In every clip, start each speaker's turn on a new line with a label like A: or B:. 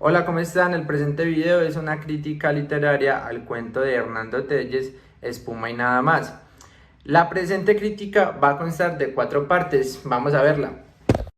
A: Hola, ¿cómo están? El presente video es una crítica literaria al cuento de Hernando Telles, Espuma y nada más. La presente crítica va a constar de 4 partes, vamos a verla.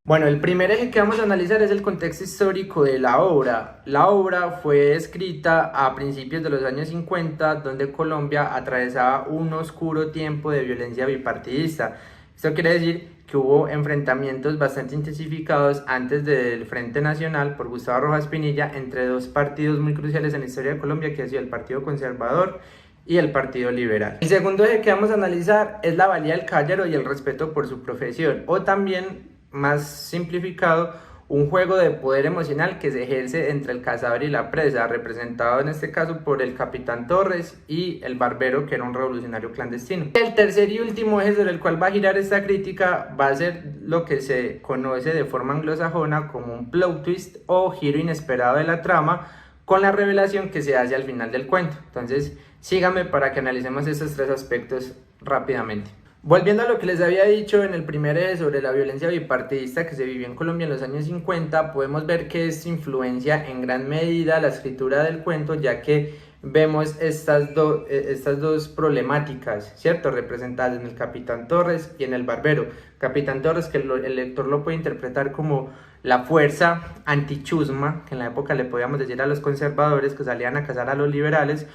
A: Bueno, el primer eje que vamos a analizar es el contexto histórico de la obra. La obra fue escrita a principios de los años 50, donde Colombia atravesaba un oscuro tiempo de violencia bipartidista. Esto quiere decir que hubo enfrentamientos bastante intensificados antes del Frente Nacional por Gustavo Rojas Pinilla entre dos partidos muy cruciales en la historia de Colombia, que ha sido el Partido Conservador y el Partido Liberal. El segundo eje que vamos a analizar es la valía del caballero y el respeto por su profesión, o también, más simplificado, un juego de poder emocional que se ejerce entre el cazador y la presa, representado en este caso por el capitán Torres y el barbero, que era un revolucionario clandestino. El tercer y último eje sobre el cual va a girar esta crítica va a ser lo que se conoce de forma anglosajona como un plot twist o giro inesperado de la trama, con la revelación que se hace al final del cuento. Entonces, síganme para que analicemos estos 3 aspectos rápidamente. Volviendo a lo que les había dicho en el primer eje sobre la violencia bipartidista que se vivió en Colombia en los años 50, podemos ver que esto influencia en gran medida la escritura del cuento, ya que vemos estas dos problemáticas, ¿cierto? Representadas en el capitán Torres y en el barbero. Capitán Torres, que el lector lo puede interpretar como la fuerza antichusma, que en la época le podíamos decir a los conservadores que salían a cazar a los liberales,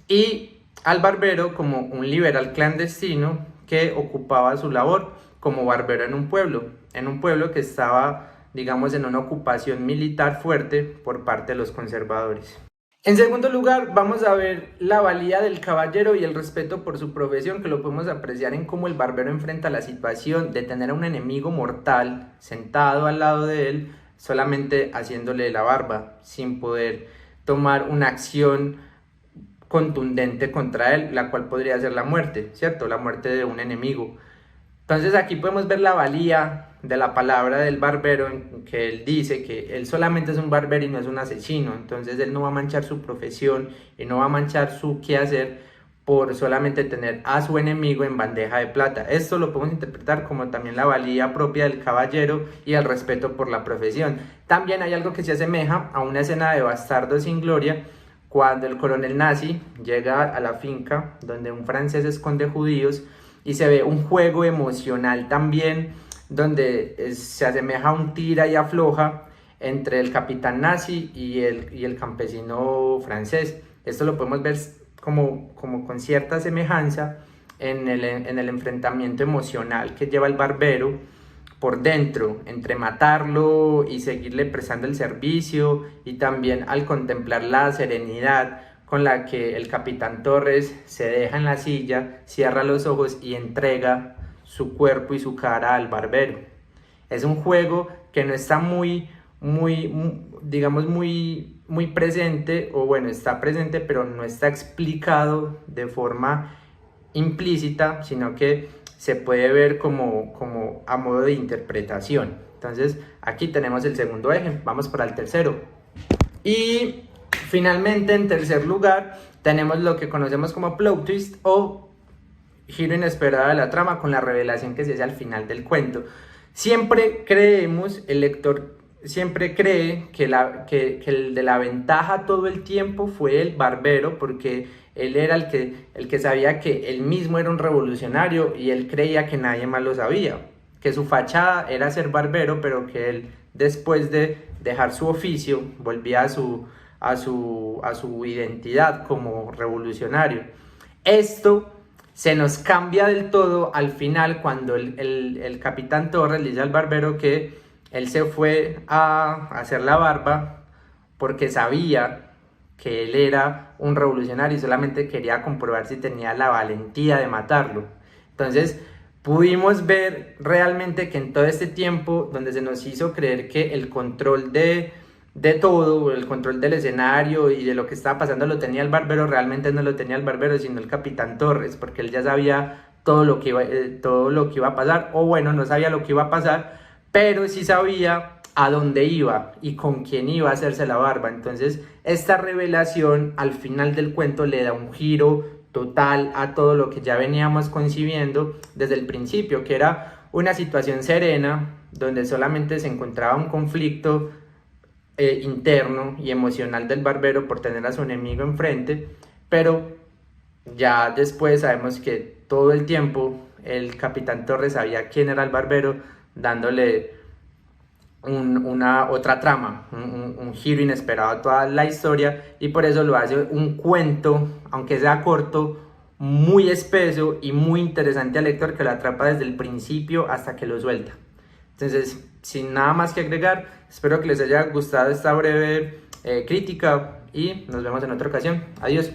A: y al barbero como un liberal clandestino que ocupaba su labor como barbero en un pueblo que estaba, digamos, en una ocupación militar fuerte por parte de los conservadores. En segundo lugar, vamos a ver la valía del caballero y el respeto por su profesión, que lo podemos apreciar en cómo el barbero enfrenta la situación de tener a un enemigo mortal sentado al lado de él, solamente haciéndole la barba, sin poder tomar una acción contundente contra él, la cual podría ser la muerte, ¿cierto? La muerte de un enemigo. Entonces aquí podemos ver la valía de la palabra del barbero, en que él dice que él solamente es un barbero y no es un asesino. Entonces él no va a manchar su profesión y no va a manchar su quehacer por solamente tener a su enemigo en bandeja de plata. Esto lo podemos interpretar como también la valía propia del caballero y el respeto por la profesión. También hay algo que se asemeja a una escena de Bastardos sin Gloria, cuando el coronel nazi llega a la finca donde un francés esconde judíos, y se ve un juego emocional también donde se asemeja a un tira y afloja entre el capitán nazi y el campesino francés. Esto lo podemos ver como con cierta semejanza en el enfrentamiento emocional que lleva el barbero por dentro, entre matarlo y seguirle prestando el servicio, y también al contemplar la serenidad con la que el capitán Torres se deja en la silla, cierra los ojos y entrega su cuerpo y su cara al barbero. Es un juego que no está digamos, muy presente, o bueno, está presente, pero no está explicado de forma implícita, sino que se puede ver como a modo de interpretación. Entonces aquí tenemos el segundo eje, vamos para el tercero. Y finalmente, en tercer lugar, tenemos lo que conocemos como plot twist o giro inesperado de la trama, con la revelación que se hace al final del cuento. Siempre creemos, el lector siempre cree que el de la ventaja todo el tiempo fue el barbero, porque él era el que sabía que él mismo era un revolucionario, y él creía que nadie más lo sabía, que su fachada era ser barbero, pero que él, después de dejar su oficio, volvía a su identidad como revolucionario. Esto se nos cambia del todo al final, cuando el capitán Torres le dice al barbero que él se fue a hacer la barba porque sabía que él era un revolucionario y solamente quería comprobar si tenía la valentía de matarlo. Entonces pudimos ver realmente que en todo este tiempo, donde se nos hizo creer que el control de todo, el control del escenario y de lo que estaba pasando lo tenía el barbero, realmente no lo tenía el barbero, sino el capitán Torres, porque él ya sabía todo lo que iba a pasar, o bueno, no sabía lo que iba a pasar, pero sí sabía a dónde iba y con quién iba a hacerse la barba. Entonces esta revelación al final del cuento le da un giro total a todo lo que ya veníamos concibiendo desde el principio, que era una situación serena donde solamente se encontraba un conflicto interno y emocional del barbero por tener a su enemigo enfrente, pero ya después sabemos que todo el tiempo el capitán Torres sabía quién era el barbero, dándole una otra trama, un giro inesperado a toda la historia, y por eso lo hace un cuento, aunque sea corto, muy espeso y muy interesante al lector, que lo atrapa desde el principio hasta que lo suelta. Entonces, sin nada más que agregar, espero que les haya gustado esta breve crítica y nos vemos en otra ocasión. Adiós.